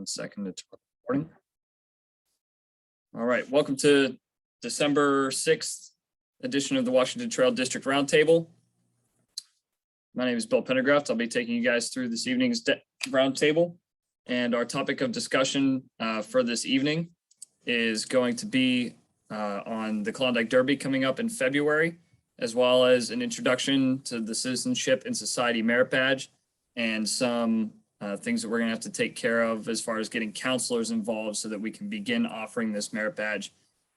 second to start recording. All right, welcome to December 6th edition of the Washington Trail District Roundtable. My name is Bill Pendergraft. I'll be taking you guys through this evening's roundtable. And our topic of discussion for this evening is going to be on the Klondike Derby coming up in February, as well as an introduction to the Citizenship and Society Merit Badge and some things that we're going to have to take care of as far as getting counselors involved so that we can begin offering this merit badge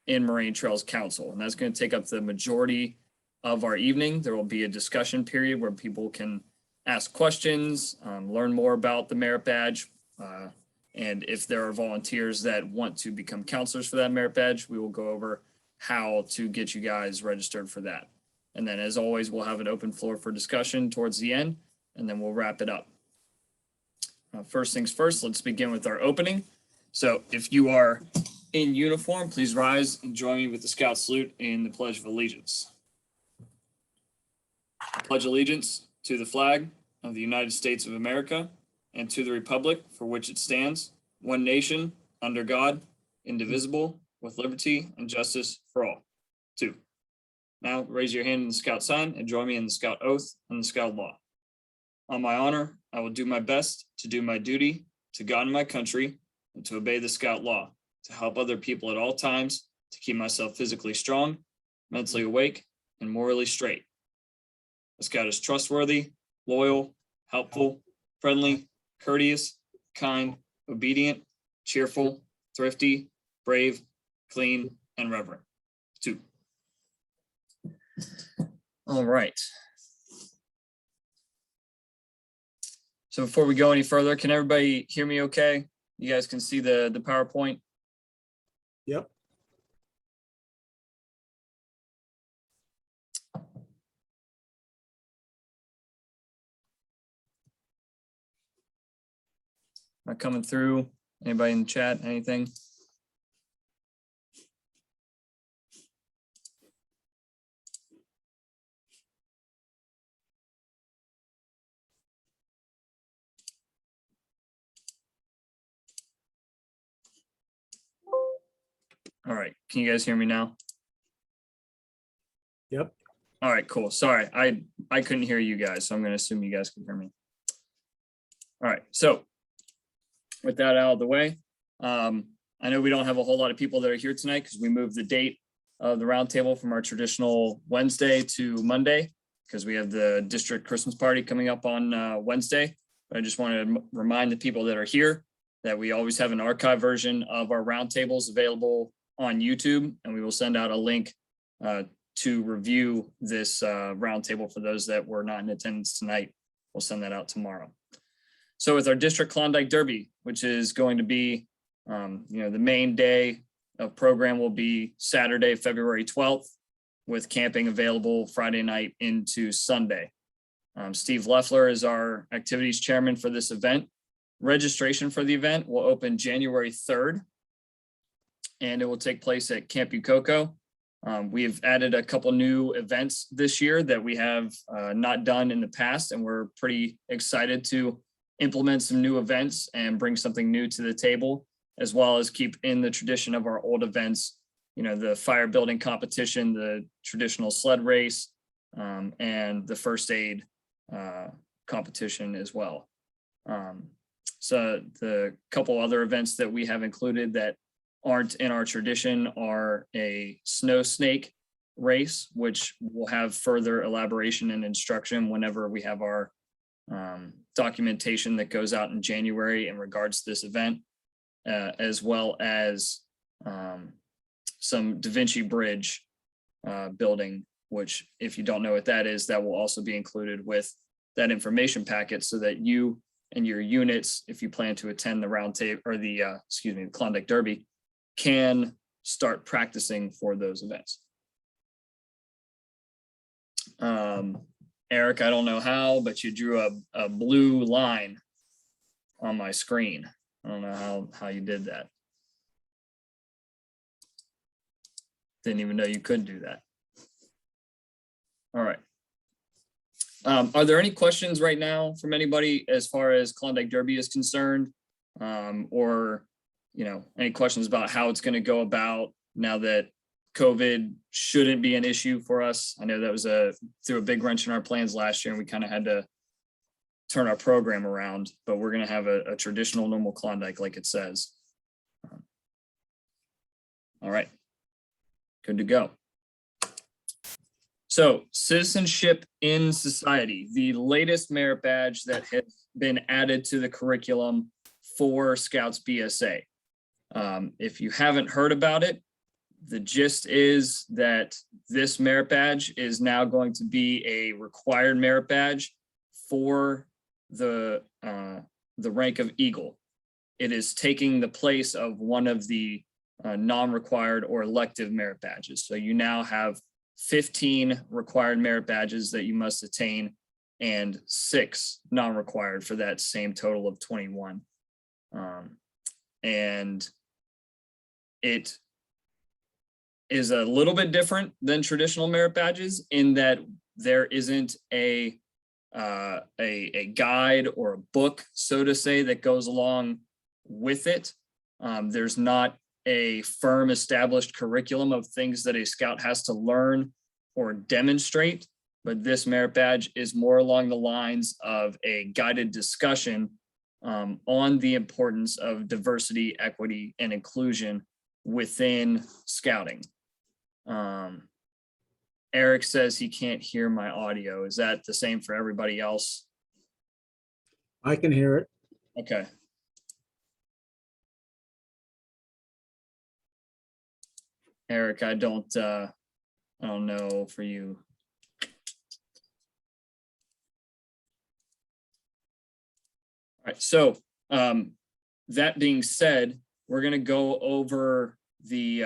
in Moraine Trails Council. And that's going to take up the majority of our evening. There will be a discussion period where people can ask questions, learn more about the merit badge. And if there are volunteers that want to become counselors for that merit badge, we will go over how to get you guys registered for that. And then as always, we'll have an open floor for discussion towards the end, and then we'll wrap it up. First things first, let's begin with our opening. So if you are in uniform, please rise and join me with the Scout salute in the Pledge of Allegiance. I pledge allegiance to the flag of the United States of America and to the republic for which it stands, one nation, under God, indivisible, with liberty and justice for all. 2. Now raise your hand in the Scout sign and join me in the Scout oath and the Scout law. On my honor, I will do my best to do my duty to God and my country and to obey the Scout law, to help other people at all times, to keep myself physically strong, mentally awake, and morally straight. A Scout is trustworthy, loyal, helpful, friendly, courteous, kind, obedient, cheerful, thrifty, brave, clean, and reverent. 2. All right. So before we go any further, can everybody hear me okay? You guys can see the PowerPoint? Yep. Not coming through? Anybody in the chat, anything? All right, can you guys hear me now? Yep. All right, cool. Sorry, I couldn't hear you guys, so I'm going to assume you guys can hear me. All right, so with that out of the way, I know we don't have a whole lot of people that are here tonight because we moved the date of the roundtable from our traditional Wednesday to Monday because we have the district Christmas party coming up on Wednesday. But I just want to remind the people that are here that we always have an archive version of our roundtables available on YouTube, and we will send out a link to review this roundtable for those that were not in attendance tonight. We'll send that out tomorrow. So with our district Klondike Derby, which is going to be, the main day of program will be Saturday, February 12th, with camping available Friday night into Sunday. Steve Leffler is our activities chairman for this event. Registration for the event will open January 3rd, and it will take place at Camp Ucoco. We've added a couple new events this year that we have not done in the past, and we're pretty excited to implement some new events and bring something new to the table, as well as keep in the tradition of our old events, the fire building competition, the traditional sled race, and the first aid competition as well. So the couple other events that we have included that aren't in our tradition are a snow snake race, which will have further elaboration and instruction whenever we have our documentation that goes out in January in regards to this event, as well as some Da Vinci Bridge building, which if you don't know what that is, that will also be included with that information packet so that you and your units, if you plan to attend the roundtable or the Klondike Derby, can start practicing for those events. Eric, I don't know how, but you drew a blue line on my screen. I don't know how you did that. Didn't even know you could do that. All right. Are there any questions right now from anybody as far as Klondike Derby is concerned? or, any questions about how it's going to go about now that COVID shouldn't be an issue for us. I know that was threw a big wrench in our plans last year, and we kind of had to turn our program around, but we're going to have a traditional normal Klondike like it says. All right, good to go. So Citizenship in Society, the latest merit badge that has been added to the curriculum for Scouts BSA. If you haven't heard about it, the gist is that this merit badge is now going to be a required merit badge for the rank of Eagle. It is taking the place of one of the non-required or elective merit badges. So you now have 15 required merit badges that you must attain and 6 non-required for that same total of 21. And it is a little bit different than traditional merit badges in that there isn't a guide or a book, so to say, that goes along with it. There's not a firm established curriculum of things that a scout has to learn or demonstrate, but this merit badge is more along the lines of a guided discussion on the importance of diversity, equity, and inclusion within scouting. Eric says he can't hear my audio. Is that the same for everybody else? I can hear it. Okay. Eric, I don't know for you. All right, so that being said, we're going to go over the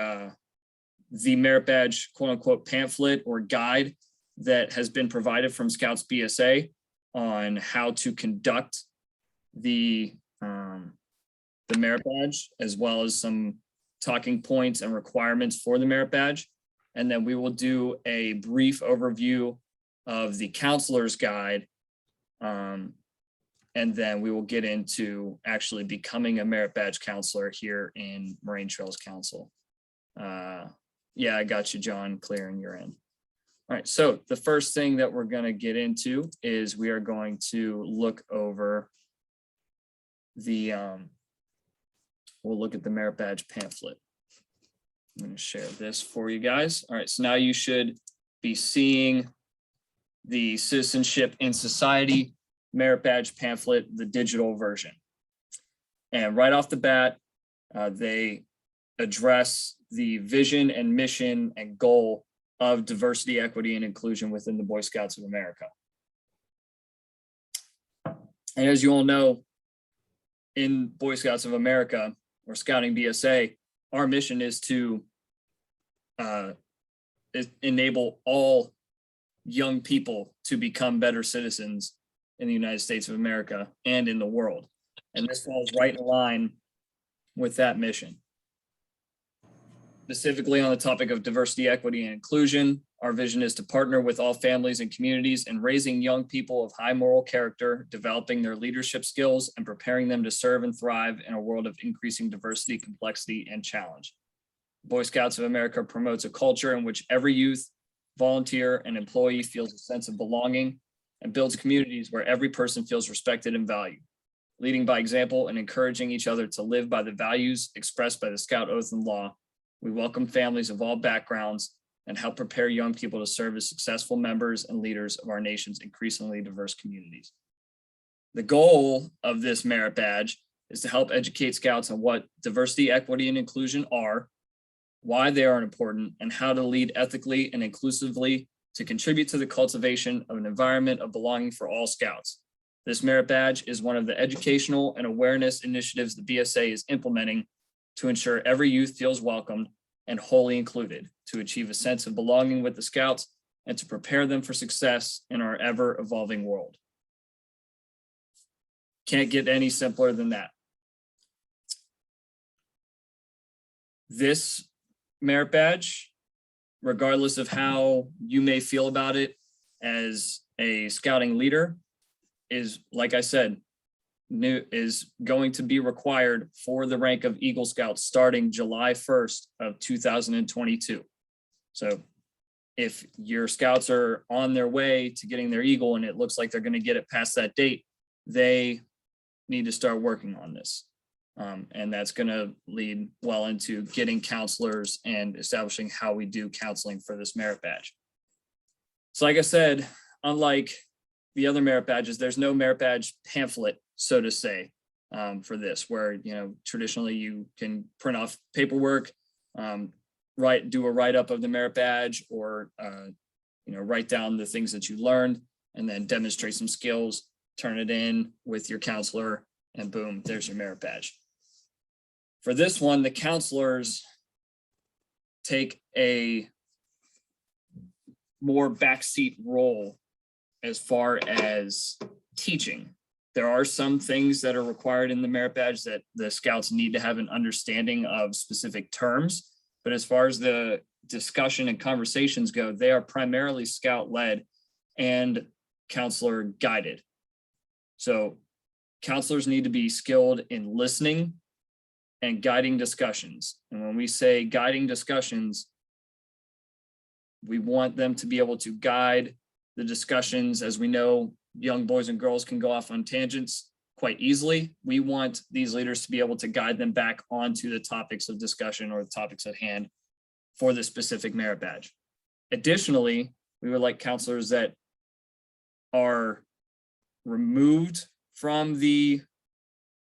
merit badge, quote unquote, pamphlet or guide that has been provided from Scouts BSA on how to conduct the merit badge, as well as some talking points and requirements for the merit badge. And then we will do a brief overview of the counselor's guide. And then we will get into actually becoming a merit badge counselor here in Moraine Trails Council. Yeah, I got you, John, clear and you're in. All right, so the first thing that we're gonna get into is we are going to look over the, we'll look at the merit badge pamphlet. I'm gonna share this for you guys. All right, so now you should be seeing the Citizenship in Society merit badge pamphlet, the digital version. And right off the bat, they address the vision and mission and goal of diversity, equity, and inclusion within the Boy Scouts of America. And as you all know, in Boy Scouts of America or Scouting BSA, our mission is to enable all young people to become better citizens in the United States of America and in the world. And this falls right in line with that mission. Specifically on the topic of diversity, equity, and inclusion, our vision is to partner with all families and communities in raising young people of high moral character, developing their leadership skills, and preparing them to serve and thrive in a world of increasing diversity, complexity, and challenge. Boy Scouts of America promotes a culture in which every youth, volunteer, and employee feels a sense of belonging and builds communities where every person feels respected and valued, leading by example and encouraging each other to live by the values expressed by the Scout Oath and Law. We welcome families of all backgrounds and help prepare young people to serve as successful members and leaders of our nation's increasingly diverse communities. The goal of this merit badge is to help educate Scouts on what diversity, equity, and inclusion are, why they are important, and how to lead ethically and inclusively to contribute to the cultivation of an environment of belonging for all Scouts. This merit badge is one of the educational and awareness initiatives the BSA is implementing to ensure every youth feels welcomed and wholly included, to achieve a sense of belonging with the Scouts, and to prepare them for success in our ever-evolving world. Can't get any simpler than that. This merit badge, regardless of how you may feel about it as a scouting leader, is, like I said, is going to be required for the rank of Eagle Scout starting July 1st of 2022. So if your scouts are on their way to getting their Eagle and it looks like they're going to get it past that date, they need to start working on this. And that's going to lead well into getting counselors and establishing how we do counseling for this merit badge. So like I said, unlike the other merit badges, there's no merit badge pamphlet, so to say, for this, where, traditionally you can print off paperwork, do a write-up of the merit badge, or, write down the things that you learned and then demonstrate some skills, turn it in with your counselor, and boom, there's your merit badge. For this one, the counselors take a more backseat role as far as teaching. There are some things that are required in the merit badge that the scouts need to have an understanding of specific terms, but as far as the discussion and conversations go, they are primarily scout-led and counselor guided. So counselors need to be skilled in listening and guiding discussions. And when we say guiding discussions, we want them to be able to guide the discussions. As we know, young boys and girls can go off on tangents quite easily. We want these leaders to be able to guide them back onto the topics of discussion or the topics at hand for the specific merit badge. Additionally, we would like counselors that are removed from the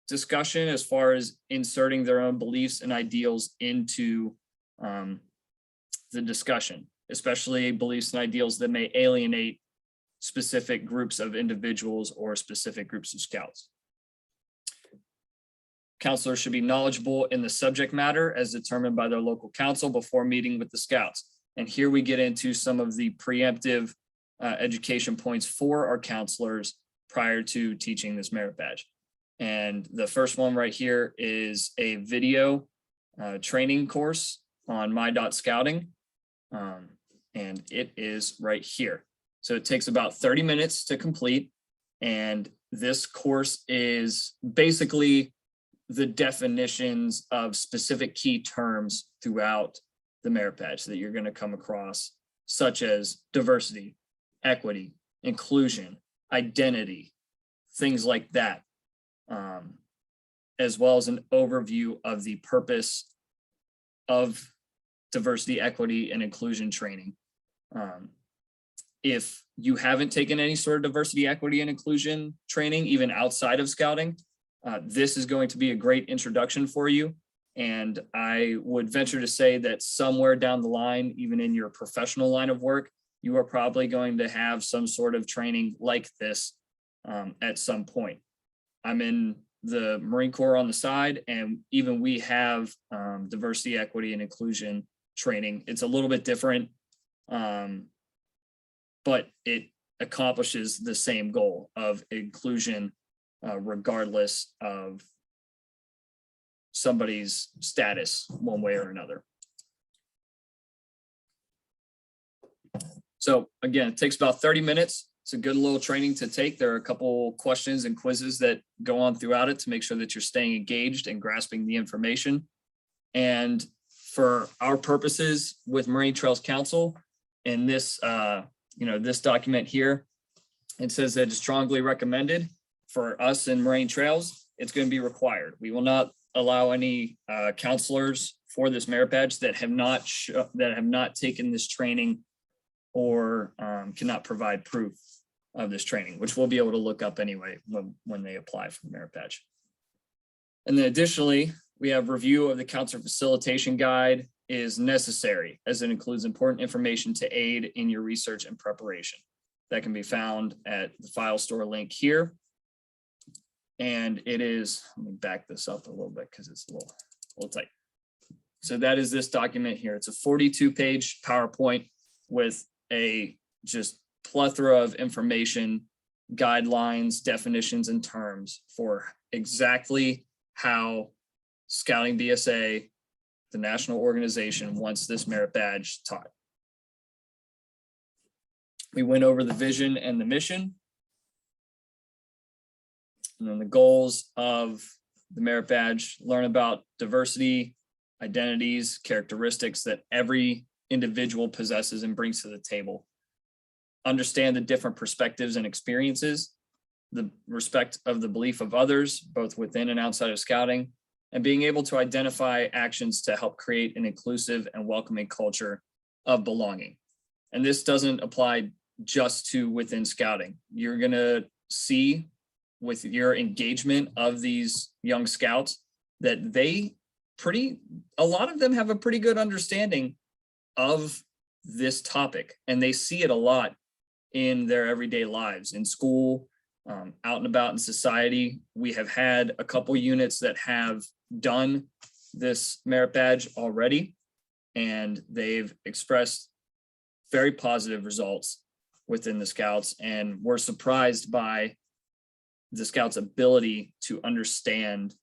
discussion as far as inserting their own beliefs and ideals into the discussion, especially beliefs and ideals that may alienate specific groups of individuals or specific groups of scouts. Counselors should be knowledgeable in the subject matter as determined by their local council before meeting with the scouts. And here we get into some of the preemptive education points for our counselors prior to teaching this merit badge. And the first one right here is a video training course on my.scouting. And it is right here. So it takes about 30 minutes to complete. And this course is basically the definitions of specific key terms throughout the merit badge that you're going to come across, such as diversity, equity, inclusion, identity, things like that, as well as an overview of the purpose of diversity, equity, and inclusion training. If you haven't taken any sort of diversity, equity, and inclusion training, even outside of scouting, this is going to be a great introduction for you. And I would venture to say that somewhere down the line, even in your professional line of work, you are probably going to have some sort of training like this at some point. I'm in the Marine Corps on the side, and even we have diversity, equity, and inclusion training. It's a little bit different, but it accomplishes the same goal of inclusion, regardless of somebody's status one way or another. So again, it takes about 30 minutes. It's a good little training to take. There are a couple questions and quizzes that go on throughout it to make sure that you're staying engaged and grasping the information. And for our purposes with Marine Trails Council, in this, this document here, it says that it's strongly recommended. For us in Marine Trails, it's going to be required. We will not allow any counselors for this merit badge that have not taken this training or cannot provide proof of this training, which we'll be able to look up anyway when they apply for the merit badge. And then additionally, we have review of the counselor facilitation guide is necessary, as it includes important information to aid in your research and preparation. That can be found at the file store link here. And it is, let me back this up a little bit because it's a little tight. So that is this document here. It's a 42-page PowerPoint with a just plethora of information, guidelines, definitions, and terms for exactly how Scouting BSA, the national organization, wants this merit badge taught. We went over the vision and the mission. And then the goals of the merit badge: learn about diversity, identities, characteristics that every individual possesses and brings to the table. Understand the different perspectives and experiences, the respect of the belief of others, both within and outside of scouting, and being able to identify actions to help create an inclusive and welcoming culture of belonging. And this doesn't apply just to within scouting. You're gonna see with your engagement of these young scouts that a lot of them have a pretty good understanding of this topic, and they see it a lot in their everyday lives, in school, out and about in society. We have had a couple units that have done this merit badge already, and they've expressed very positive results within the scouts, and we're surprised by the scouts' ability to understand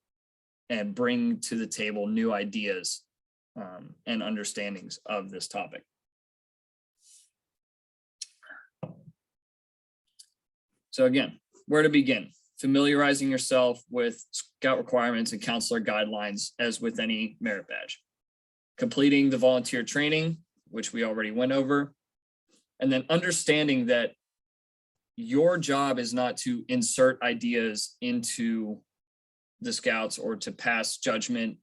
and bring to the table new ideas and understandings of this topic. So again, where to begin? Familiarizing yourself with scout requirements and counselor guidelines as with any merit badge. Completing the volunteer training, which we already went over. And then understanding that your job is not to insert ideas into the scouts or to pass judgment.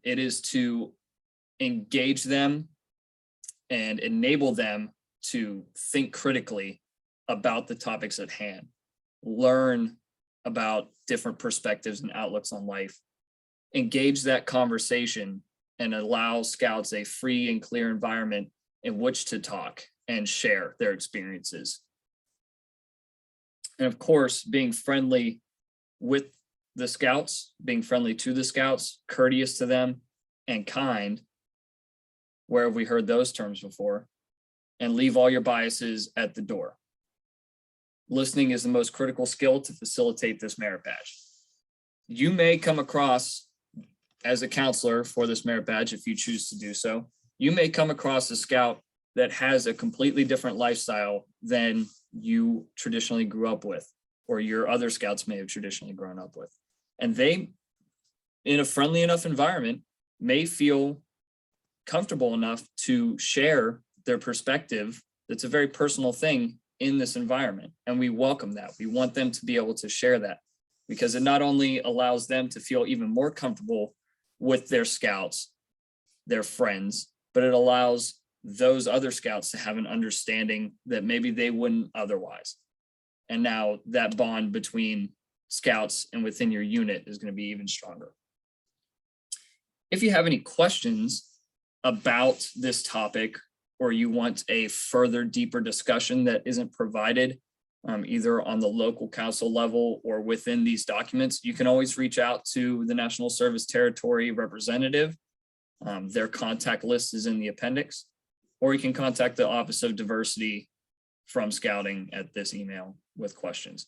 It is to engage them and enable them to think critically about the topics at hand, learn about different perspectives and outlooks on life, engage that conversation, and allow scouts a free and clear environment in which to talk and share their experiences. And of course, being friendly with the scouts, being friendly to the scouts, courteous to them, and kind. Where have we heard those terms before? And leave all your biases at the door. Listening is the most critical skill to facilitate this merit badge. You may come across, as a counselor for this merit badge, if you choose to do so, you may come across a scout that has a completely different lifestyle than you traditionally grew up with, or your other scouts may have traditionally grown up with. And they, in a friendly enough environment, may feel comfortable enough to share their perspective. That's a very personal thing in this environment, and we welcome that. We want them to be able to share that, because it not only allows them to feel even more comfortable with their scouts, their friends, but it allows those other scouts to have an understanding that maybe they wouldn't otherwise. And now that bond between scouts and within your unit is going to be even stronger. If you have any questions about this topic, or you want a further deeper discussion that isn't provided either on the local council level or within these documents, you can always reach out to the National Service Territory representative. Their contact list is in the appendix, or you can contact the Office of Diversity from Scouting at this email with questions.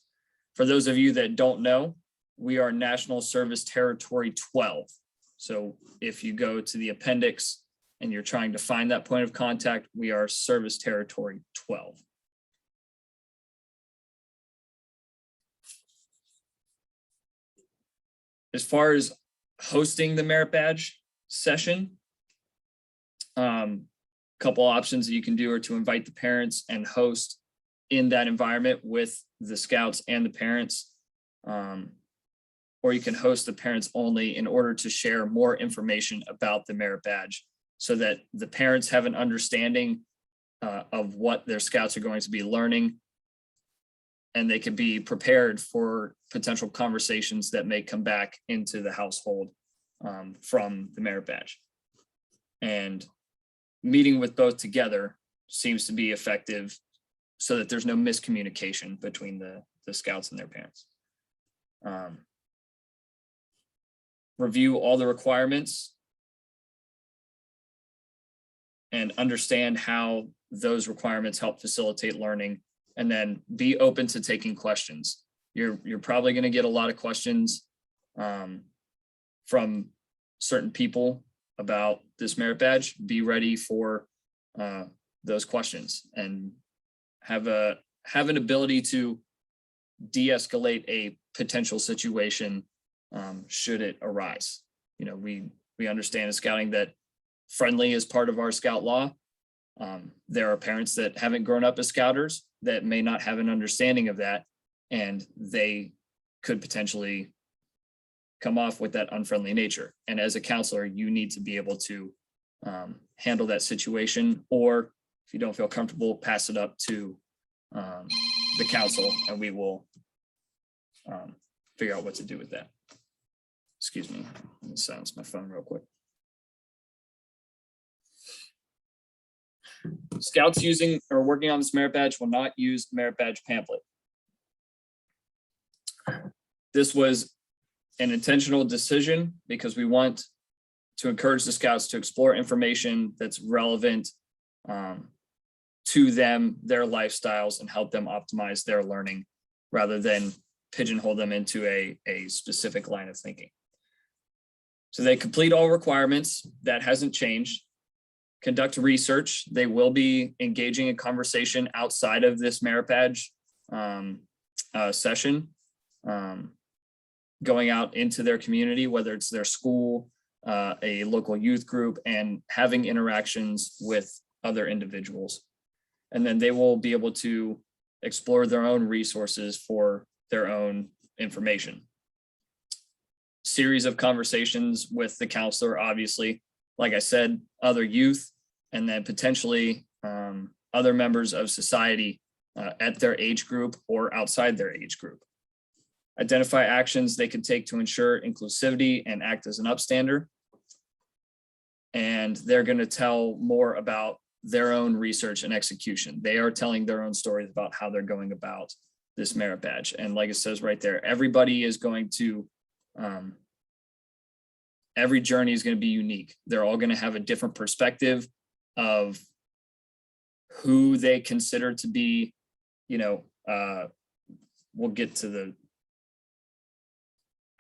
For those of you that don't know, we are National Service Territory 12. So if you go to the appendix and you're trying to find that point of contact, we are Service Territory 12. As far as hosting the merit badge session, couple options that you can do are to invite the parents and host in that environment with the scouts and the parents, or you can host the parents only in order to share more information about the merit badge, so that the parents have an understanding of what their scouts are going to be learning, and they can be prepared for potential conversations that may come back into the household from the merit badge. And meeting with both together seems to be effective, so that there's no miscommunication between the scouts and their parents. Review all the requirements and understand how those requirements help facilitate learning, and then be open to taking questions. You're probably going to get a lot of questions from certain people about this merit badge. Be ready for those questions and have an ability to de-escalate a potential situation should it arise. You know, we understand in scouting that friendly is part of our scout law. There are parents that haven't grown up as scouters that may not have an understanding of that, and they could potentially come off with that unfriendly nature. And as a counselor, you need to be able to handle that situation, or if you don't feel comfortable, pass it up to the council, and we will figure out what to do with that. Excuse me, let me silence my phone real quick. Scouts using or working on this merit badge will not use merit badge pamphlet. This was an intentional decision because we want to encourage the scouts to explore information that's relevant to them, their lifestyles, and help them optimize their learning rather than pigeonhole them into a specific line of thinking. So they complete all requirements. That hasn't changed. Conduct research. They will be engaging in conversation outside of this merit badge session, going out into their community, whether it's their school, a local youth group, and having interactions with other individuals. And then they will be able to explore their own resources for their own information. Series of conversations with the counselor, obviously, like I said, other youth, and then potentially other members of society at their age group or outside their age group. Identify actions they can take to ensure inclusivity and act as an upstander. And they're going to tell more about their own research and execution. They are telling their own stories about how they're going about this merit badge. And like it says right there, everybody is going to, every journey is going to be unique. They're all going to have a different perspective of who they consider to be, you know, we'll get to the,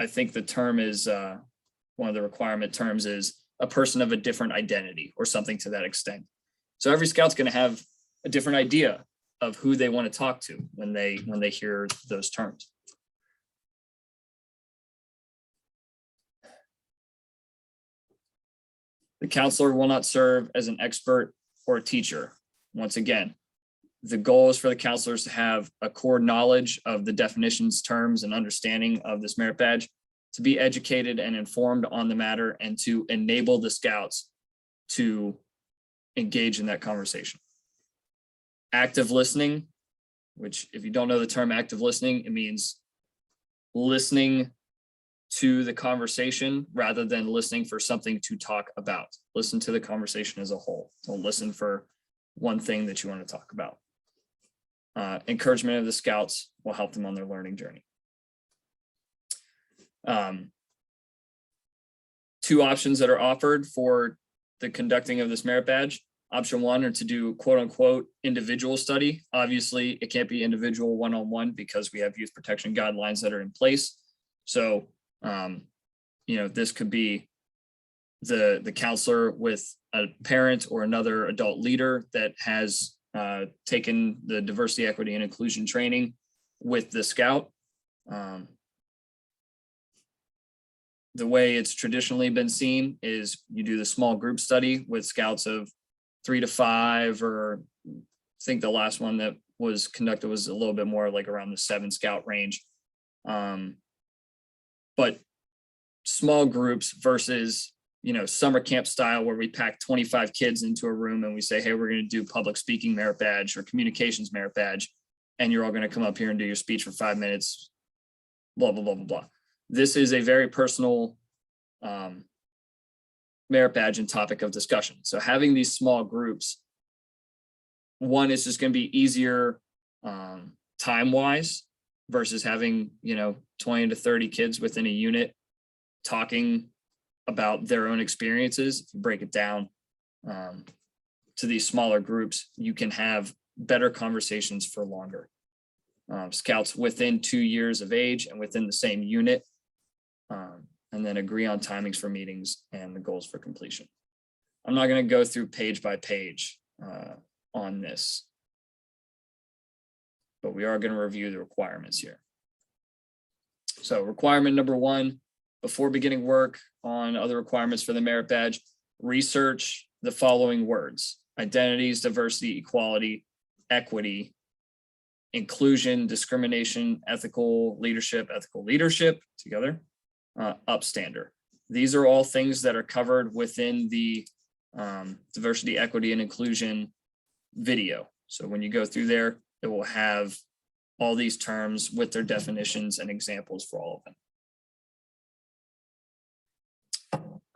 I think the term is, one of the requirement terms is a person of a different identity or something to that extent. So every scout's going to have a different idea of who they want to talk to when they hear those terms. The counselor will not serve as an expert or a teacher. Once again, the goal is for the counselors to have a core knowledge of the definitions, terms, and understanding of this merit badge, to be educated and informed on the matter, and to enable the scouts to engage in that conversation. Active listening, which if you don't know the term active listening, it means listening to the conversation rather than listening for something to talk about. Listen to the conversation as a whole. Don't listen for one thing that you want to talk about. Encouragement of the scouts will help them on their learning journey. Two options that are offered for the conducting of this merit badge. Option one are to do quote unquote individual study. Obviously, it can't be individual one-on-one because we have youth protection guidelines that are in place. So, you know, this could be the counselor with a parent or another adult leader that has taken the diversity, equity, and inclusion training with the scout. The way it's traditionally been seen is you do the small group study with scouts of 3 to 5, or I think the last one that was conducted was a little bit more like around the 7 scout range. But small groups versus, you know, summer camp style where we pack 25 kids into a room and we say, hey, we're going to do public speaking merit badge or communications merit badge, and you're all going to come up here and do your speech for 5 minutes, blah, blah, blah, blah, blah. This is a very personal merit badge and topic of discussion. So having these small groups, one is just going to be easier time-wise versus having, you know, 20 to 30 kids within a unit talking about their own experiences. If you break it down to these smaller groups, you can have better conversations for longer. Scouts within 2 years of age and within the same unit, and then agree on timings for meetings and the goals for completion. I'm not going to go through page by page on this, but we are going to review the requirements here. So requirement number 1, before beginning work on other requirements for the merit badge, research the following words: identities, diversity, equality, equity, inclusion, discrimination, ethical leadership together, upstander. These are all things that are covered within the diversity, equity, and inclusion video. So when you go through there, it will have all these terms with their definitions and examples for all of them.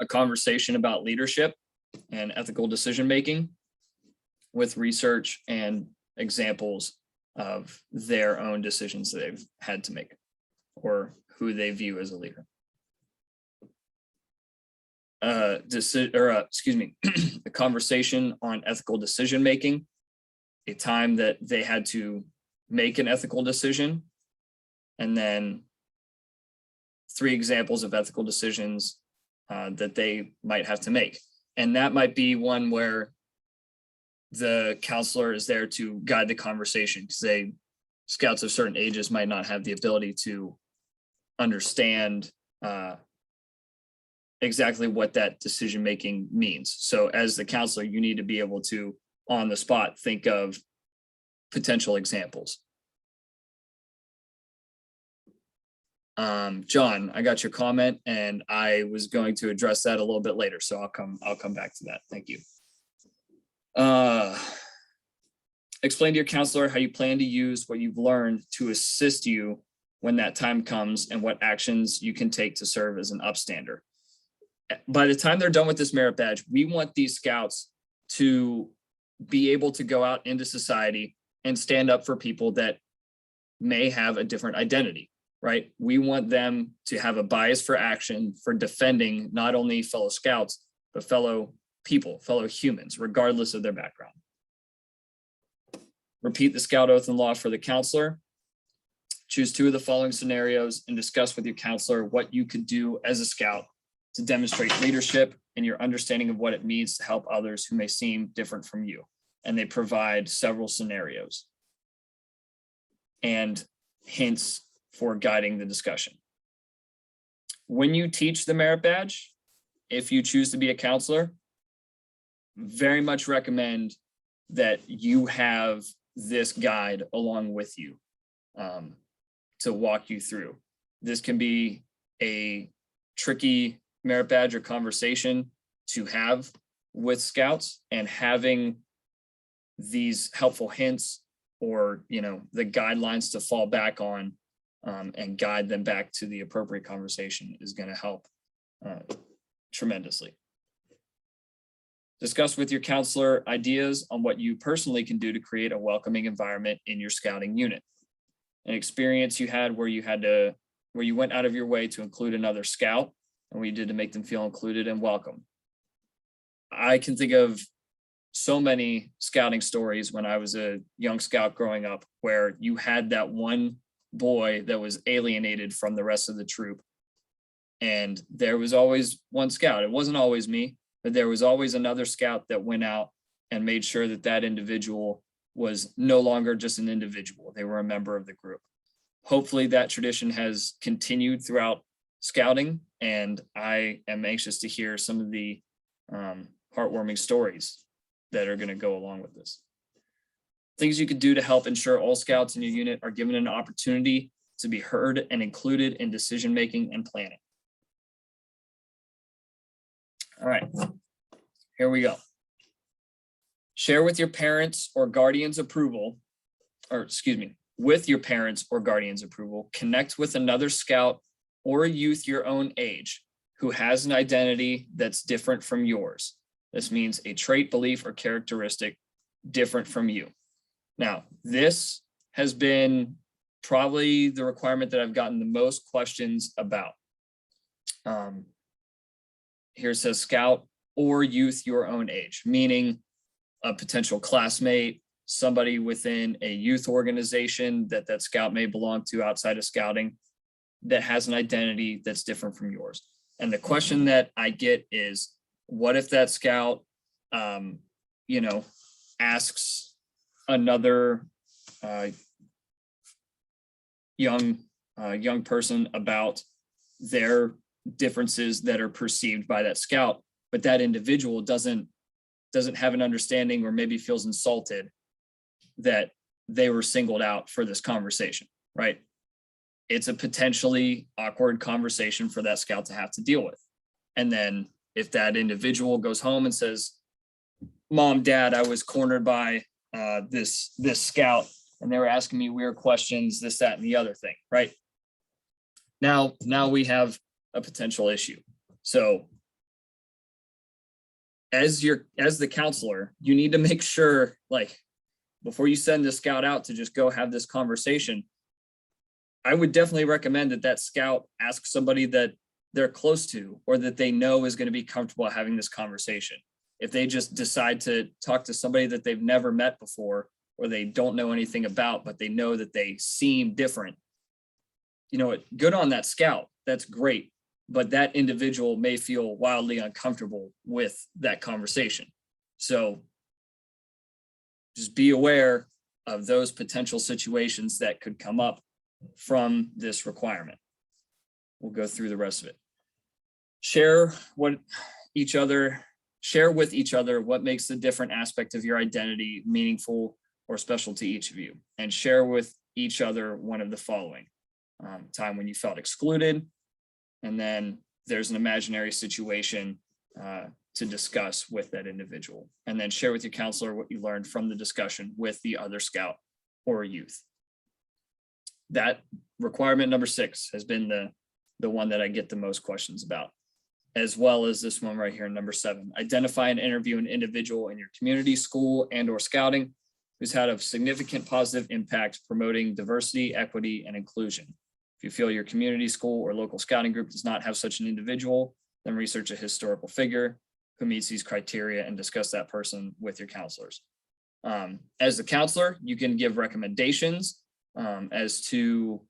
A conversation about leadership and ethical decision-making with research and examples of their own decisions that they've had to make or who they view as a leader. A conversation on ethical decision-making, a time that they had to make an ethical decision, and then 3 examples of ethical decisions that they might have to make. And that might be one where the counselor is there to guide the conversation, because scouts of certain ages might not have the ability to understand exactly what that decision making means. So as the counselor, you need to be able to, on the spot, think of potential examples. John, I got your comment, and I was going to address that a little bit later, so I'll come back to that. Thank you. Explain to your counselor how you plan to use what you've learned to assist you when that time comes, and what actions you can take to serve as an upstander. By the time they're done with this merit badge, we want these scouts to be able to go out into society and stand up for people that may have a different identity, right? We want them to have a bias for action for defending not only fellow scouts, but fellow people, fellow humans, regardless of their background. Repeat the scout oath and law for the counselor. Choose 2 of the following scenarios and discuss with your counselor what you could do as a scout to demonstrate leadership and your understanding of what it means to help others who may seem different from you. And they provide several scenarios and hints for guiding the discussion. When you teach the merit badge, if you choose to be a counselor, very much recommend that you have this guide along with you to walk you through. This can be a tricky merit badge or conversation to have with scouts, and having these helpful hints or the guidelines to fall back on and guide them back to the appropriate conversation is going to help tremendously. Discuss with your counselor ideas on what you personally can do to create a welcoming environment in your scouting unit. An experience you had where you went out of your way to include another scout, and what you did to make them feel included and welcome. I can think of so many scouting stories when I was a young scout growing up, where you had that one boy that was alienated from the rest of the troop. And there was always one scout. It wasn't always me, but there was always another scout that went out and made sure that that individual was no longer just an individual. They were a member of the group. Hopefully that tradition has continued throughout scouting, and I am anxious to hear some of the heartwarming stories that are going to go along with this. Things you could do to help ensure all scouts in your unit are given an opportunity to be heard and included in decision-making and planning. All right, here we go. Share with your parents or guardians' approval, with your parents or guardians' approval, connect with another scout or a youth your own age who has an identity that's different from yours. This means a trait, belief, or characteristic different from you. Now, this has been probably the requirement that I've gotten the most questions about. Here it says scout or youth your own age, meaning a potential classmate, somebody within a youth organization that scout may belong to outside of scouting that has an identity that's different from yours. And the question that I get is, what if that scout, asks another young young person about their differences that are perceived by that scout, but that individual doesn't have an understanding or maybe feels insulted that they were singled out for this conversation, right? It's a potentially awkward conversation for that scout to have to deal with. And then if that individual goes home and says, Mom, Dad, I was cornered by this scout and they were asking me weird questions, this, that, and the other thing, right? Now we have a potential issue. So as the counselor, you need to make sure, like, before you send the scout out to just go have this conversation, I would definitely recommend that scout ask somebody that they're close to or that they know is going to be comfortable having this conversation. If they just decide to talk to somebody that they've never met before or they don't know anything about, but they know that they seem different, you know, good on that scout. That's great. But that individual may feel wildly uncomfortable with that conversation. So just be aware of those potential situations that could come up from this requirement. We'll go through the rest of it. Share with each other what makes the different aspect of your identity meaningful or special to each of you, and share with each other one of the following: time when you felt excluded, and then there's an imaginary situation to discuss with that individual, and then share with your counselor what you learned from the discussion with the other scout or youth. That requirement number 6 has been the one that I get the most questions about, as well as this one right here, number 7. Identify and interview an individual in your community, school, and or scouting who's had a significant positive impact promoting diversity, equity, and inclusion. If you feel your community, school, or local scouting group does not have such an individual, then research a historical figure who meets these criteria and discuss that person with your counselors. As the counselor, you can give recommendations as to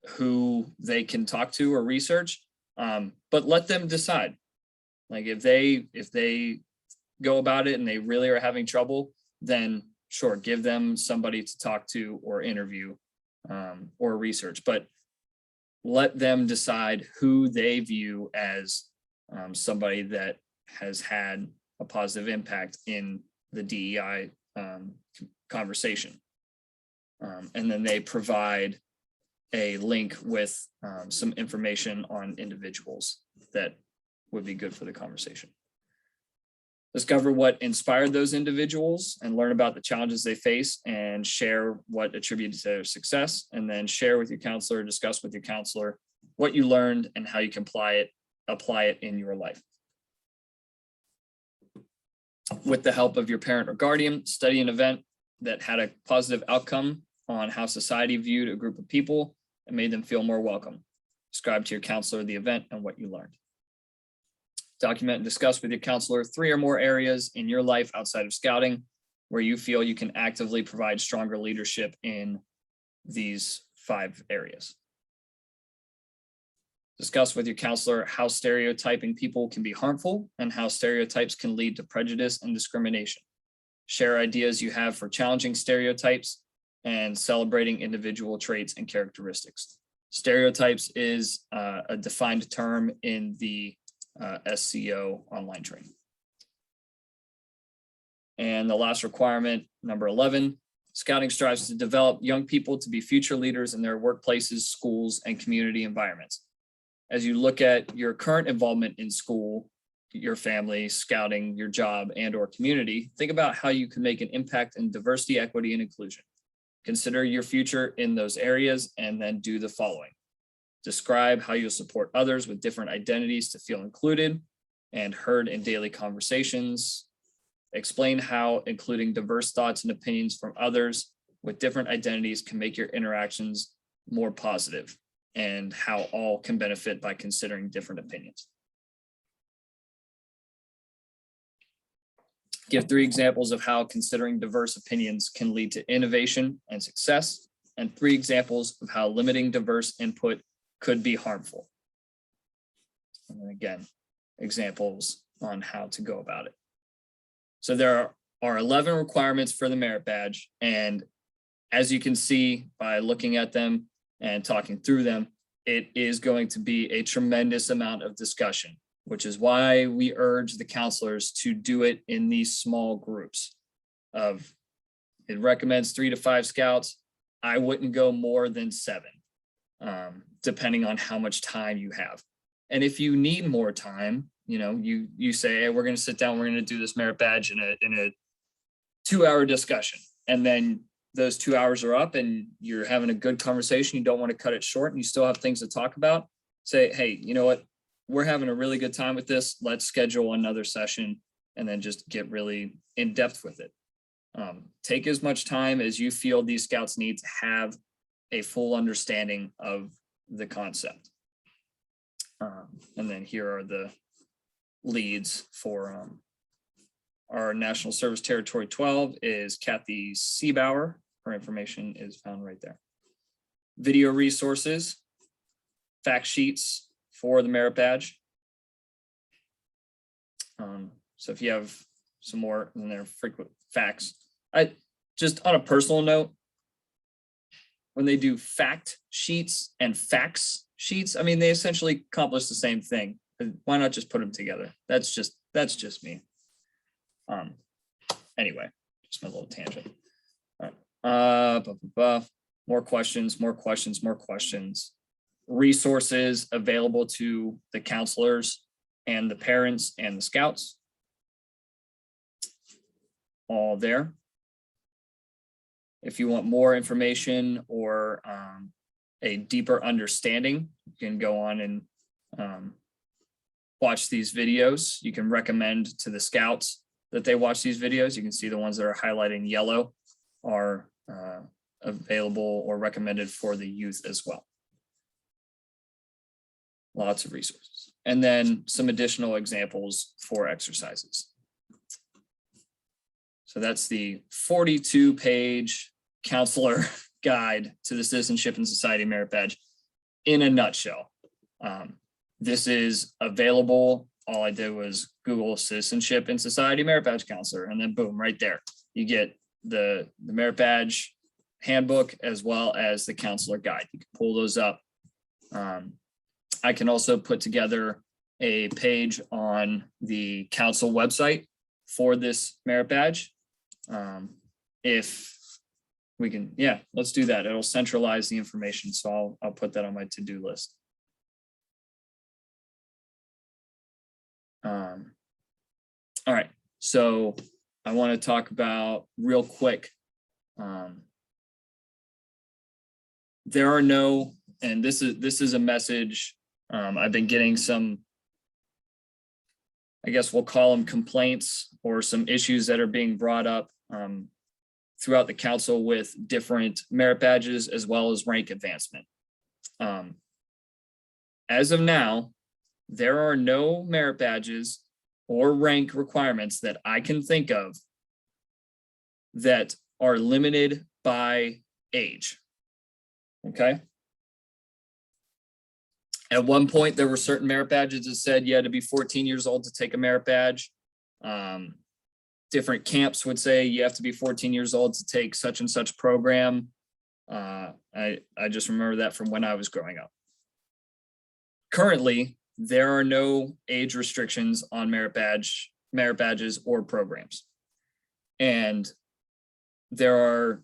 who they can talk to or research, but let them decide. Like if they go about it and they really are having trouble, then sure, give them somebody to talk to or interview or research, but let them decide who they view as somebody that has had a positive impact in the DEI conversation. And then they provide a link with some information on individuals that would be good for the conversation. Discover what inspired those individuals and learn about the challenges they face and share what attributed to their success, and then share with your counselor, discuss with your counselor what you learned and how you can apply it in your life. With the help of your parent or guardian, study an event that had a positive outcome on how society viewed a group of people and made them feel more welcome. Describe to your counselor the event and what you learned. Document and discuss with your counselor 3 or more areas in your life outside of scouting where you feel you can actively provide stronger leadership in these 5 areas. Discuss with your counselor how stereotyping people can be harmful and how stereotypes can lead to prejudice and discrimination. Share ideas you have for challenging stereotypes and celebrating individual traits and characteristics. Stereotypes is a defined term in the SCO online training. And the last requirement, number 11, scouting strives to develop young people to be future leaders in their workplaces, schools, and community environments. As you look at your current involvement in school, your family, scouting, your job, and or community, think about how you can make an impact in diversity, equity, and inclusion. Consider your future in those areas and then do the following. Describe how you'll support others with different identities to feel included and heard in daily conversations. Explain how including diverse thoughts and opinions from others with different identities can make your interactions more positive and how all can benefit by considering different opinions. Give 3 examples of how considering diverse opinions can lead to innovation and success, and 3 examples of how limiting diverse input could be harmful. And then again, examples on how to go about it. So there are 11 requirements for the merit badge. And as you can see by looking at them and talking through them, it is going to be a tremendous amount of discussion, which is why we urge the counselors to do it in these small groups of, it recommends 3 to 5 scouts. I wouldn't go more than 7, depending on how much time you have. And if you need more time, you know, you say, hey, we're going to sit down, we're going to do this merit badge in a 2-hour discussion. And then those 2 hours are up and you're having a good conversation. You don't want to cut it short and you still have things to talk about. Say, hey, you know what? We're having a really good time with this. Let's schedule another session and then just get really in depth with it. Take as much time as you feel these scouts need to have a full understanding of the concept. And then here are the leads for our National Service Territory 12 is Kathy Seebauer. Her information is found right there. Video resources, fact sheets for the merit badge. So if you have some more in there, frequent facts. I just on a personal note, when they do fact sheets and facts sheets, I mean, they essentially accomplish the same thing. Why not just put them together? That's just me. Anyway, just my little tangent. All right. More questions. Resources available to the counselors and the parents and the scouts. All there. If you want more information or a deeper understanding, you can go on and watch these videos. You can recommend to the scouts that they watch these videos. You can see the ones that are highlighted in yellow are available or recommended for the youth as well. Lots of resources. And then some additional examples for exercises. So that's the 42-page counselor guide to the Citizenship and Society Merit Badge in a nutshell. This is available. All I did was Google Citizenship and Society Merit Badge Counselor, and then boom, right there. You get the Merit Badge handbook as well as the counselor guide. You can pull those up. I can also put together a page on the council website for this merit badge. If we can, yeah, let's do that. It'll centralize the information. So I'll put that on my to-do list. All right, so I want to talk about real quick. There are no, and this is a message. I've been getting some, I guess we'll call them complaints or some issues that are being brought up throughout the council with different merit badges as well as rank advancement. As of now, there are no merit badges or rank requirements that I can think of that are limited by age. Okay. At one point, there were certain merit badges that said you had to be 14 years old to take a merit badge. Different camps would say you have to be 14 years old to take such and such program. I just remember that from when I was growing up. Currently, there are no age restrictions on merit badges or programs. And there are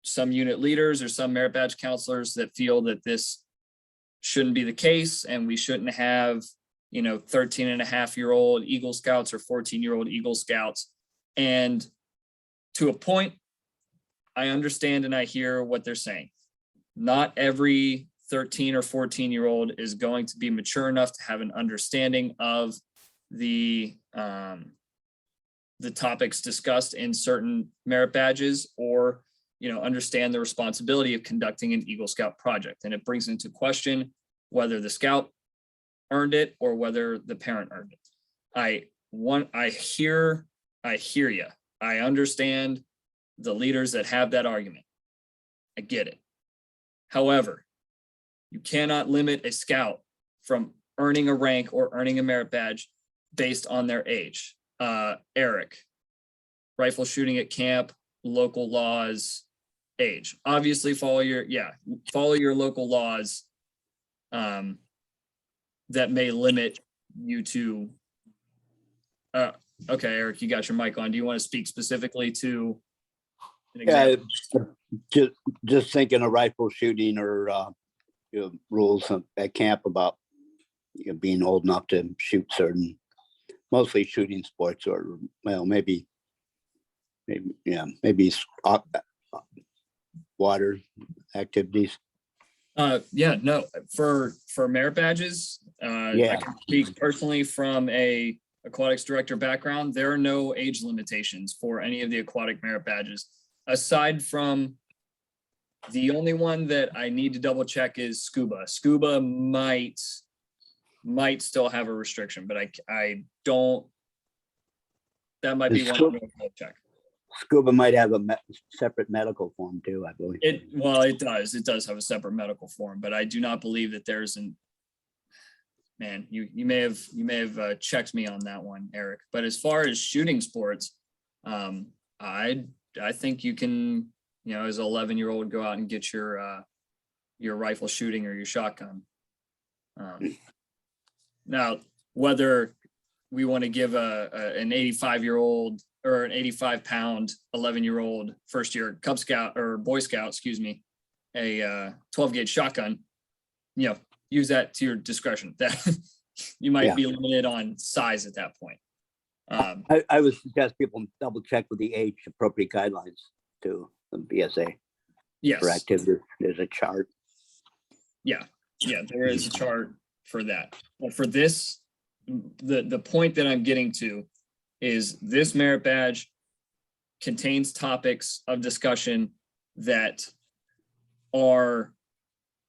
some unit leaders or some merit badge counselors that feel that this shouldn't be the case and we shouldn't have, 13-and-a-half-year-old Eagle Scouts or 14-year-old Eagle Scouts. And to a point, I understand and I hear what they're saying. Not every 13 or 14-year-old is going to be mature enough to have an understanding of the topics discussed in certain merit badges or, understand the responsibility of conducting an Eagle Scout project. And it brings into question whether the scout earned it or whether the parent earned it. I hear you. I understand the leaders that have that argument. I get it. However, you cannot limit a scout from earning a rank or earning a merit badge based on their age. Eric, rifle shooting at camp, local laws, age. Obviously follow your local laws that may limit you to, okay, Eric, you got your mic on. Do you want to speak specifically to an example? Just thinking of rifle shooting or rules at camp about being old enough to shoot certain, mostly shooting sports, or well, maybe water activities. Yeah, no, for merit badges, I can speak personally from a aquatics director background. There are no age limitations for any of the aquatic merit badges, aside from the only one that I need to double check is scuba. Scuba might still have a restriction, but I don't. That might be one I'm going to double check. Scuba might have a separate medical form too, I believe. It does have a separate medical form, but I do not believe that there's man, you may have checked me on that one, Eric. But as far as shooting sports, I think you can, as an 11-year-old, go out and get your rifle shooting or your shotgun. Now, whether we want to give an 85-year-old or an 85-pound 11-year-old first-year Cub Scout or Boy Scout, a 12-gauge shotgun, use that to your discretion. That you might be limited on size at that point. I would suggest people double check with the age appropriate guidelines to the BSA. Yes. For activity, there's a chart. Yeah, there is a chart for that. But for this, the point that I'm getting to is this merit badge contains topics of discussion that are,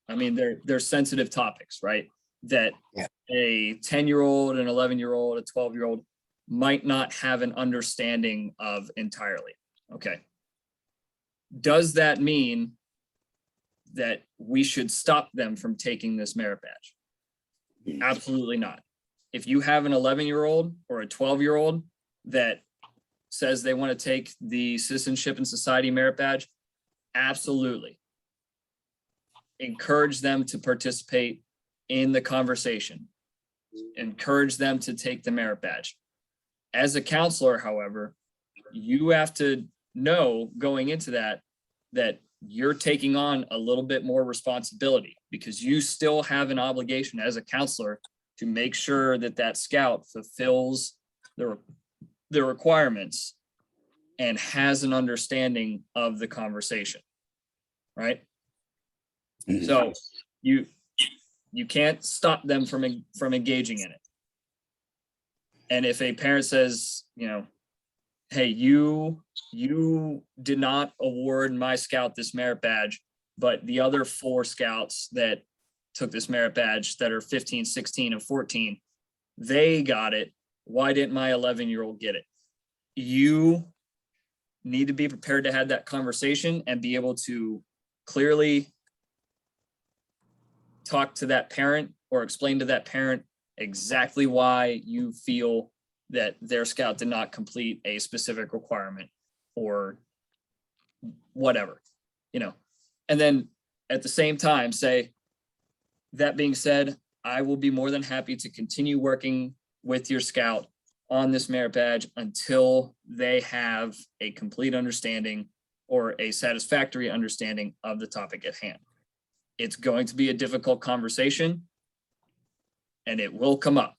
they're sensitive topics, right? That a 10-year-old, an 11-year-old, a 12-year-old might not have an understanding of entirely. Okay. Does that mean that we should stop them from taking this merit badge? Absolutely not. If you have an 11-year-old or a 12-year-old that says they want to take the Citizenship and Society merit badge, absolutely. Encourage them to participate in the conversation. Encourage them to take the merit badge. As a counselor, however, you have to know going into that you're taking on a little bit more responsibility, because you still have an obligation as a counselor to make sure that scout fulfills the requirements and has an understanding of the conversation, right? Mm-hmm. So you can't stop them from engaging in it. And if a parent says, hey, you did not award my scout this merit badge, but the other 4 scouts that took this merit badge that are 15, 16, and 14, they got it. Why didn't my 11-year-old get it? You need to be prepared to have that conversation and be able to clearly talk to that parent or explain to that parent exactly why you feel that their scout did not complete a specific requirement or whatever, and then at the same time say, that being said, I will be more than happy to continue working with your scout on this merit badge until they have a complete understanding or a satisfactory understanding of the topic at hand. It's going to be a difficult conversation and it will come up.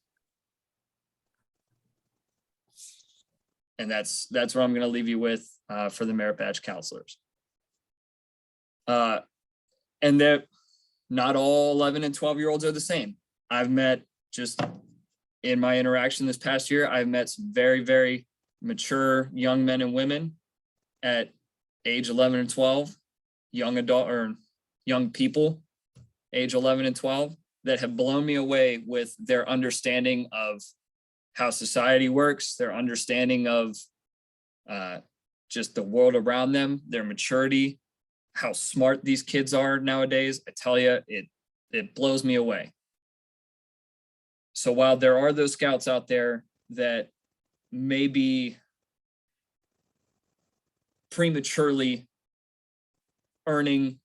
And that's what I'm going to leave you with for the merit badge counselors. And that not all 11 and 12-year-olds are the same. I've met, just in my interaction this past year, I've met some very, very mature young men and women at age 11 and 12, young adult or young people, age 11 and 12, that have blown me away with their understanding of how society works, their understanding of just the world around them, their maturity, how smart these kids are nowadays. I tell you, it blows me away. So while there are those scouts out there that may be prematurely earning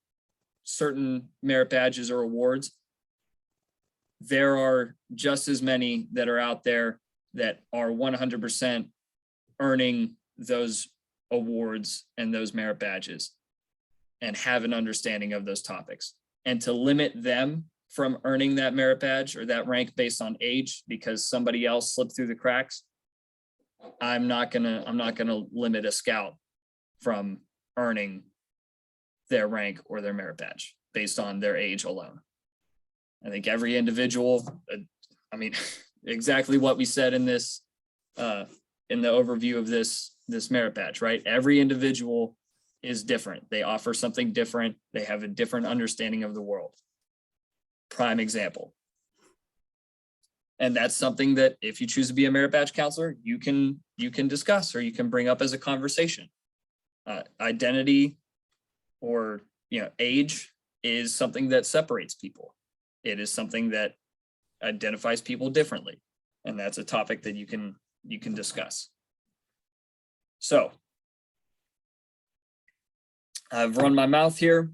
certain merit badges or awards, there are just as many that are out there that are 100% earning those awards and those merit badges and have an understanding of those topics. And to limit them from earning that merit badge or that rank based on age because somebody else slipped through the cracks, I'm not gonna limit a scout from earning their rank or their merit badge based on their age alone. I think every individual, I mean, exactly what we said in this, in the overview of this merit badge, right? Every individual is different. They offer something different. They have a different understanding of the world. Prime example. And that's something that if you choose to be a merit badge counselor, you can discuss or you can bring up as a conversation. Identity or age is something that separates people. It is something that identifies people differently. And that's a topic that you can discuss. So I've run my mouth here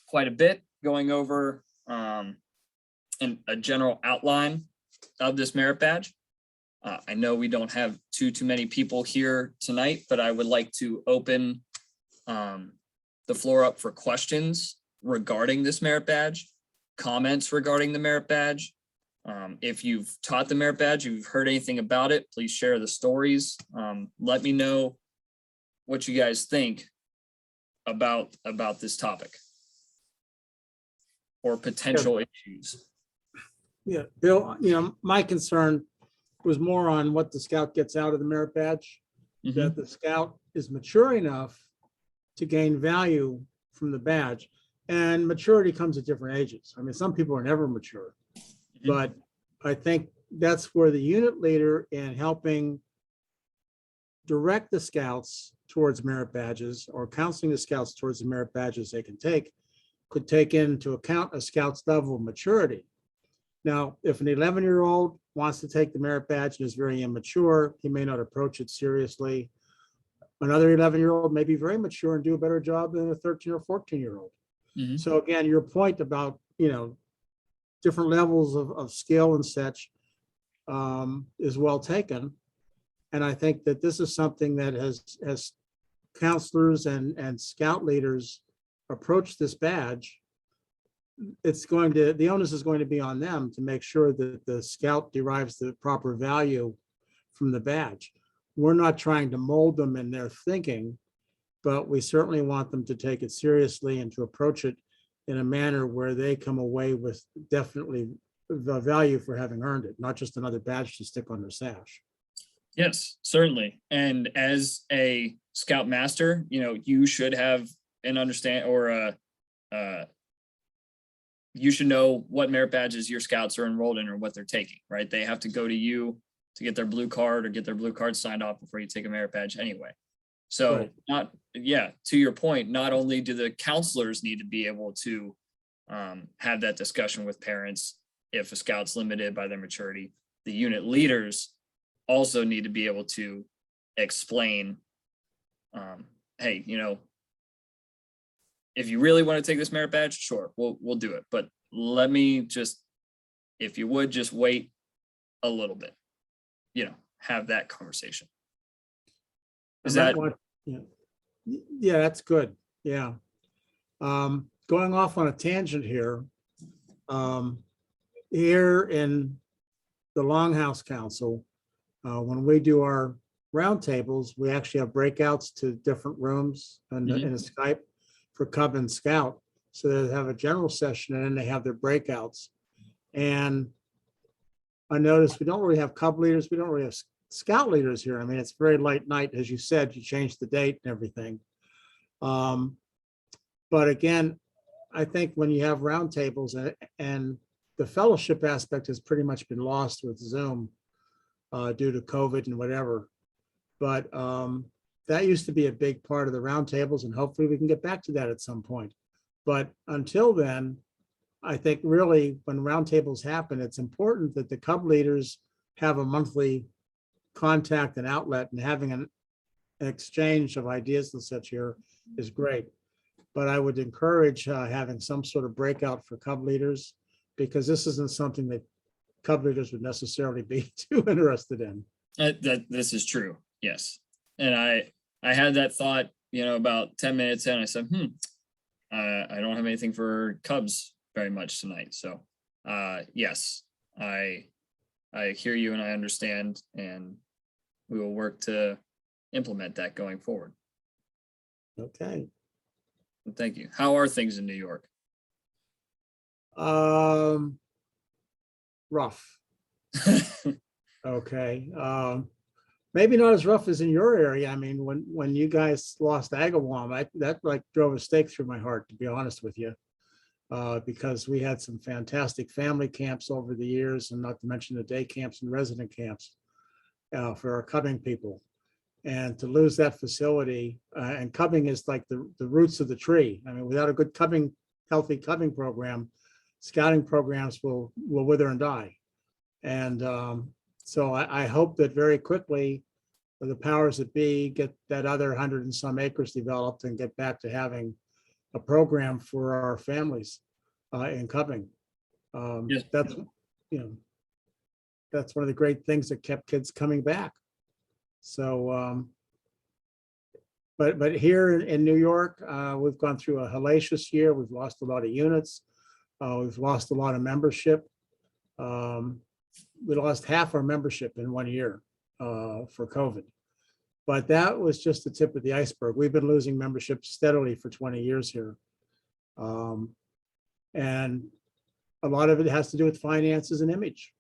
quite a bit, going over a general outline of this merit badge. I know we don't have too many people here tonight, but I would like to open the floor up for questions regarding this merit badge, comments regarding the merit badge. If you've taught the merit badge, you've heard anything about it, please share the stories. Let me know what you guys think about this topic or potential issues. Yeah, Bill, my concern was more on what the scout gets out of the merit badge, that the scout is mature enough to gain value from the badge. And maturity comes at different ages. I mean, some people are never mature, but I think that's where the unit leader in helping direct the scouts towards merit badges or counseling the scouts towards the merit badges they can take could take into account a scout's level of maturity. Now, if an 11-year-old wants to take the merit badge and is very immature, he may not approach it seriously. Another 11-year-old may be very mature and do a better job than a 13 or 14-year-old. So again, your point about, different levels of skill and such is well taken. And I think that this is something that as counselors and scout leaders approach this badge, the onus is going to be on them to make sure that the scout derives the proper value from the badge. We're not trying to mold them in their thinking, but we certainly want them to take it seriously and to approach it in a manner where they come away with definitely the value for having earned it, not just another badge to stick on their sash. Yes, certainly. And as a scout master, you should have an understand or you should know what merit badges your scouts are enrolled in or what they're taking, right? They have to go to you to get their blue card or get their blue card signed off before you take a merit badge anyway. So to your point, not only do the counselors need to be able to have that discussion with parents if a scout's limited by their maturity, the unit leaders also need to be able to explain, hey, if you really want to take this merit badge, sure, we'll do it. But let me just, if you would, just wait a little bit, have that conversation. Yeah, that's good. Yeah. Going off on a tangent here, here in the Longhouse Council, when we do our roundtables, we actually have breakouts to different rooms and in a Skype for Cub and Scout. So they have a general session and then they have their breakouts. And I noticed we don't really have Cub leaders. We don't really have Scout leaders here. I mean, it's very late night. As you said, you changed the date and everything. But again, I think when you have roundtables and the fellowship aspect has pretty much been lost with Zoom due to COVID and whatever. But that used to be a big part of the roundtables, and hopefully we can get back to that at some point. But until then, I think really when roundtables happen, it's important that the Cub leaders have a monthly contact and outlet, and having an exchange of ideas and such here is great. but I would encourage having some sort of breakout for Cub leaders, because this isn't something that Cub leaders would necessarily be too interested in. That this is true. Yes. And I had that thought, about 10 minutes in. I said, I don't have anything for Cubs very much tonight. So yes, I hear you and I understand, and we will work to implement that going forward. Okay. Thank you. How are things in New York? Rough. Okay. Maybe not as rough as in your area. I mean, when you guys lost Agawam, that like drove a stake through my heart, to be honest with you, because we had some fantastic family camps over the years, and not to mention the day camps and resident camps for our cubbing people. And to lose that facility, and cubbing is like the roots of the tree. I mean, without a good healthy cubbing program, scouting programs will wither and die. And so I hope that very quickly the powers that be get that other 100 and some acres developed and get back to having a program for our families in cubbing. Yes. That's one of the great things that kept kids coming back. So, but here in New York, we've gone through a hellacious year. We've lost a lot of units. We've lost a lot of membership. We lost half our membership in 1 year for COVID. But that was just the tip of the iceberg. We've been losing membership steadily for 20 years here. And a lot of it has to do with finances and image.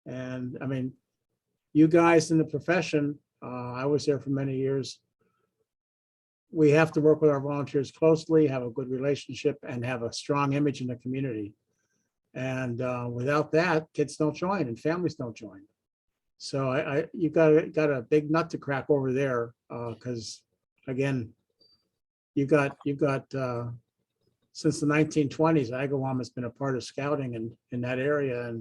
And I mean, you guys in the profession, I was there for many years. We have to work with our volunteers closely, have a good relationship, and have a strong image in the community. And without that, kids don't join and families don't join. So you got a big nut to crack over there, because again, you've got since the 1920s, Agawam has been a part of scouting in that area,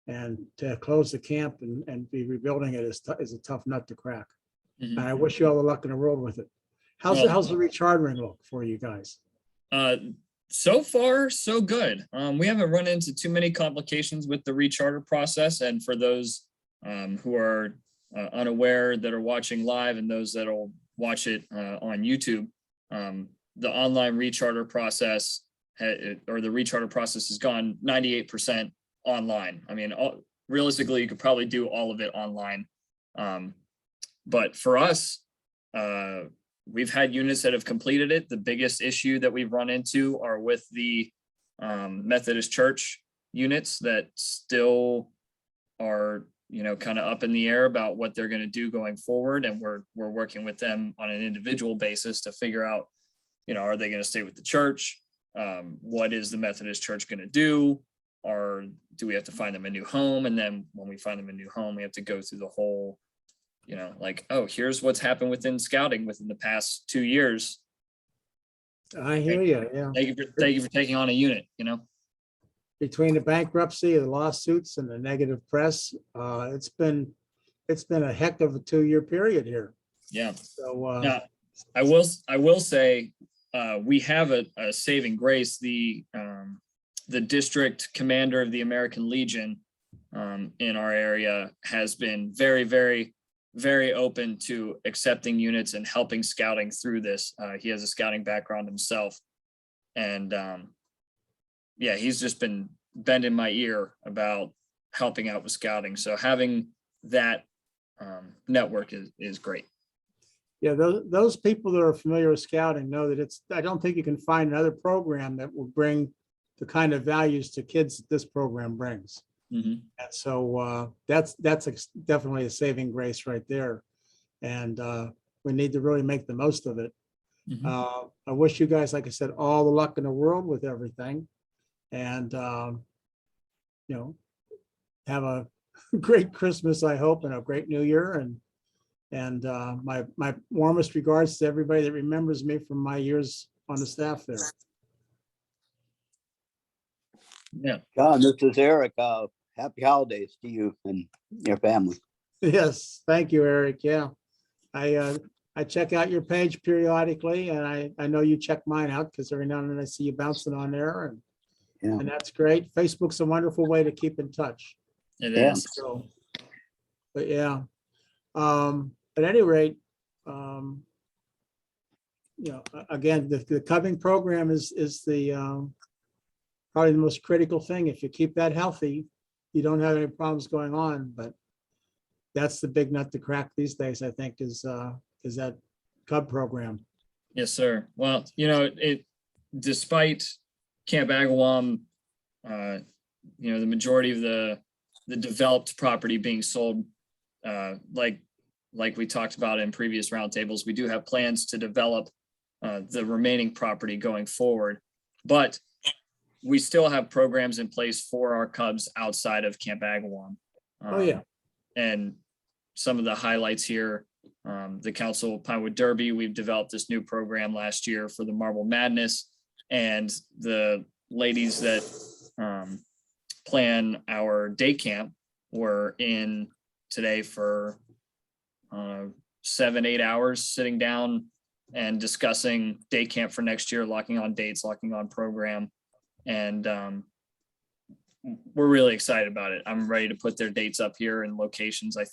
and to close the camp and be rebuilding it is a tough nut to crack. Mhm. And I wish you all the luck in the world with it. How's the rechartering look for you guys? So far, so good. We haven't run into too many complications with the recharter process. And for those who are unaware that are watching live, and those that will watch it on YouTube, the online recharter process or the recharter process has gone 98% online. I mean, realistically, you could probably do all of it online. But for us, we've had units that have completed it. The biggest issue that we've run into are with the Methodist Church units that still are, kind of up in the air about what they're going to do going forward. And we're working with them on an individual basis to figure out, are they going to stay with the church? What is the Methodist Church going to do? Or do we have to find them a new home? And then when we find them a new home, we have to go through the whole, like, oh, here's what's happened within scouting within the past 2 years. I hear you. Yeah. Thank you for taking on a unit, Between the bankruptcy, the lawsuits, and the negative press, it's been a heck of a 2-year period here. Yeah. So now, I will say we have a saving grace. The district commander of the American Legion in our area has been very, very, very open to accepting units and helping scouting through this. He has a scouting background himself. And yeah, he's just been bending my ear about helping out with scouting. So having that network is great. yeah, those people that are familiar with scouting know that I don't think you can find another program that will bring the kind of values to kids that this program brings. Mm-hmm. And so that's definitely a saving grace right there. And we need to really make the most of it. Mm-hmm. I wish you guys, like I said, all the luck in the world with everything. And, have a great Christmas, I hope, and a great New Year. And my warmest regards to everybody that remembers me from my years on the staff there. Yeah. John, this is Eric. Happy holidays to you and your family. Yes, thank you, Eric. Yeah, I I check out your page periodically, and I know you check mine out because every now and then I see you bouncing on there, Yeah. and that's great. Facebook's a wonderful way to keep in touch. It Yeah. is. So, but yeah, at any rate, again, the Cubbing program is the probably the most critical thing. If you keep that healthy, you don't have any problems going on. But that's the big nut to crack these days, I think, is that Cub program. Yes, sir. Well, despite Camp Agawam, the majority of the developed property being sold, like we talked about in previous roundtables, we do have plans to develop the remaining property going forward, but we still have programs in place for our Cubs outside of Camp Agawam. Oh, yeah. And some of the highlights here, the Council Pinewood Derby, we've developed this new program last year for the Marble Madness, and the ladies that plan our day camp were in today for 7-8 hours sitting down and discussing day camp for next year, locking on dates, locking on program. And we're really excited about it. I'm ready to put their dates up here and locations. I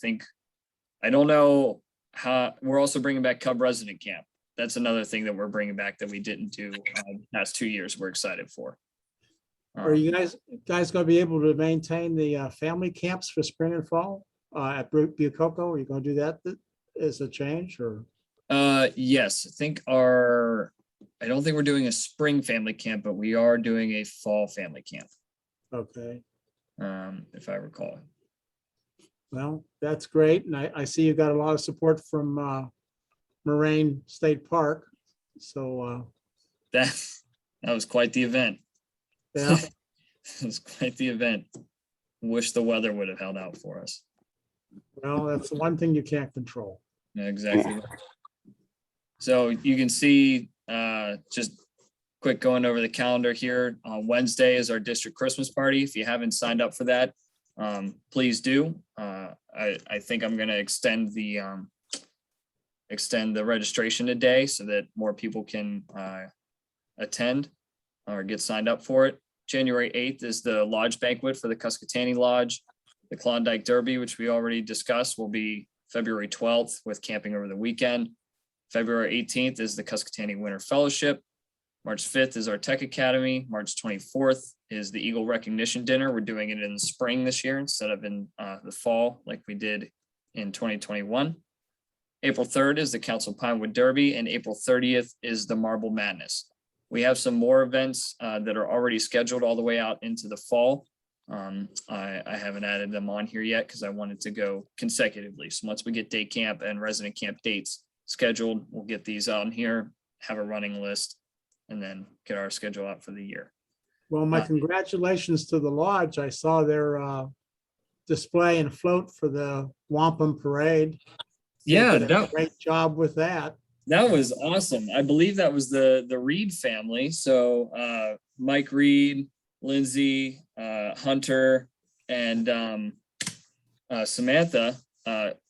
don't know how. We're also bringing back Cub Resident Camp. That's another thing that we're bringing back that we didn't do the past 2 years. We're excited for. Are you guys going to be able to maintain the family camps for spring and fall at Bucoco? Are you going to do that as a change, or? Yes, I don't think we're doing a spring family camp, but we are doing a fall family camp. Okay. If I recall. Well, that's great. And I see you got a lot of support from Moraine State Park. So That was quite the event. yeah, It was quite the event. Wish the weather would have held out for us. well, that's the one thing you can't control. Yeah, exactly. Right. So you can see, just quick going over the calendar here. On Wednesday is our district Christmas party. If you haven't signed up for that, please do. I think I'm going to extend the registration today so that more people can attend or get signed up for it. January 8th is the lodge banquet for the Cuscatani Lodge. The Klondike Derby, which we already discussed, will be February 12th with camping over the weekend. February 18th is the Cuscatani Winter Fellowship. March 5th is our Tech Academy. March 24th is the Eagle Recognition Dinner. We're doing it in the spring this year instead of in the fall like we did in 2021. April 3rd is the Council Pinewood Derby, and April 30th is the Marble Madness. We have some more events that are already scheduled all the way out into the fall. I haven't added them on here yet because I wanted to go consecutively. So once we get day camp and resident camp dates scheduled, we'll get these on here, have a running list, and then get our schedule out for the year. Well, my congratulations to the lodge. I saw their display and float for the Wampum Parade. Yeah, They did a great job with that. That was awesome. I believe that was the Reed family. So Mike Reed, Lindsay, Hunter, and Samantha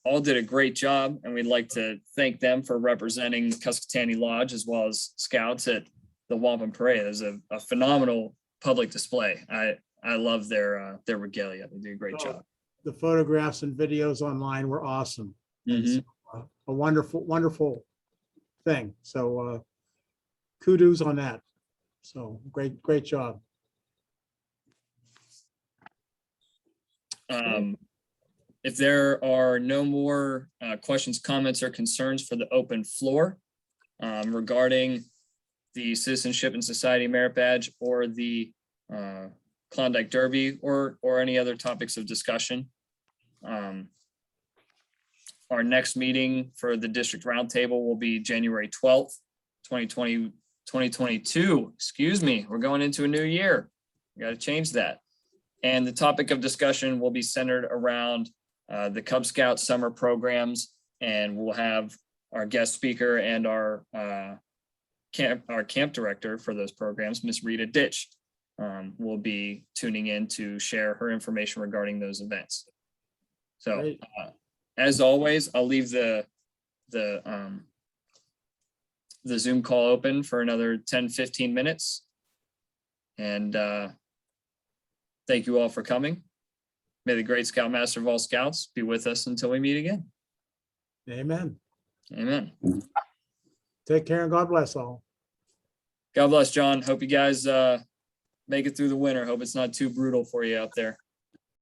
all did a great job, and we'd like to thank them for representing Cuscatani Lodge as well as Scouts at the Wampum Parade. It was a phenomenal public display. I love their regalia. They did a great job. The photographs and videos online were awesome. Mhm. So, a wonderful thing. So kudos on that. So great job. If there are no more questions, comments, or concerns for the open floor regarding the Citizenship and Society Merit Badge or the Klondike Derby or any other topics of discussion, our next meeting for the district roundtable will be January 12th, 2022. Excuse me, we're going into a new year. We got to change that. And the topic of discussion will be centered around the Cub Scout summer programs, and we'll have our guest speaker and our camp director for those programs, Miss Rita Ditch, will be tuning in to share her information regarding those events. So as always, I'll leave the the Zoom call open for another 10, 15 minutes. And thank you all for coming. May the great Scoutmaster of all Scouts be with us until we meet again. Amen. Amen. Take care and God bless all. God bless, John. Hope you guys make it through the winter. Hope it's not too brutal for you out there.